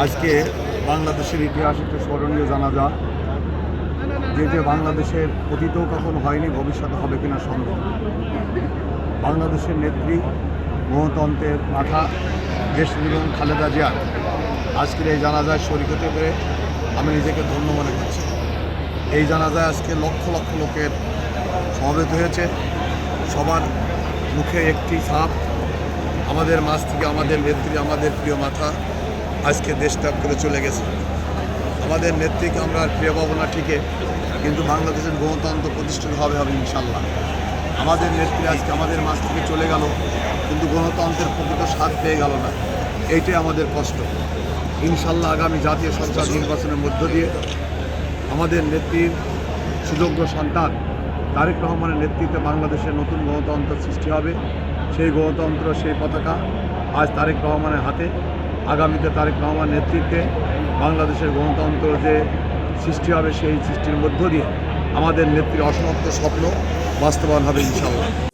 আজকে বাংলাদেশের ইতিহাস একটা স্মরণীয় জানাজা, যেটা বাংলাদেশের অতীতেও কখনো হয়নি, ভবিষ্যতে হবে কিনা সন্দেহ। বাংলাদেশের নেত্রী, গণতন্ত্রের মাথা দেশবেগম খালেদা জিয়ার আজকের এই জানাজায় শরীক হতে পেরে আমি নিজেকে ধন্য মনে করছি। এই জানাজায় আজকে লক্ষ লক্ষ লোকের সমবেত হয়েছে। সবার মুখে একটি ছাপ, আমাদের মাঝ থেকে আমাদের নেত্রী, আমাদের প্রিয় মাথা আজকে দেশ ত্যাগ করে চলে গেছে। আমাদের নেত্রীকে আমরা আর প্রিয় পাবো না ঠিকই, কিন্তু বাংলাদেশের গণতন্ত্র প্রতিষ্ঠিত হবে ইনশাল্লাহ। আমাদের নেত্রী আজকে আমাদের মাঝ থেকে চলে গেল, কিন্তু গণতন্ত্রের প্রকৃত স্বাদ পেয়ে গেল না। এইটাই আমাদের কষ্ট। ইনশাল্লাহ আগামী জাতীয় সংসদ নির্বাচনের মধ্য দিয়ে আমাদের নেত্রীর সুযোগ্য সন্তান তারেক রহমানের নেতৃত্বে বাংলাদেশের নতুন গণতন্ত্র সৃষ্টি হবে। সেই গণতন্ত্র, সেই পতাকা আজ তারেক রহমানের হাতে। আগামীতে তারেক রহমানের নেতৃত্বে বাংলাদেশের গণতন্ত্র যে সৃষ্টি হবে, সেই সৃষ্টির মধ্য দিয়ে আমাদের নেত্রীর অসমাপ্ত স্বপ্ন বাস্তবায়ন হবে ইনশাআল্লাহ।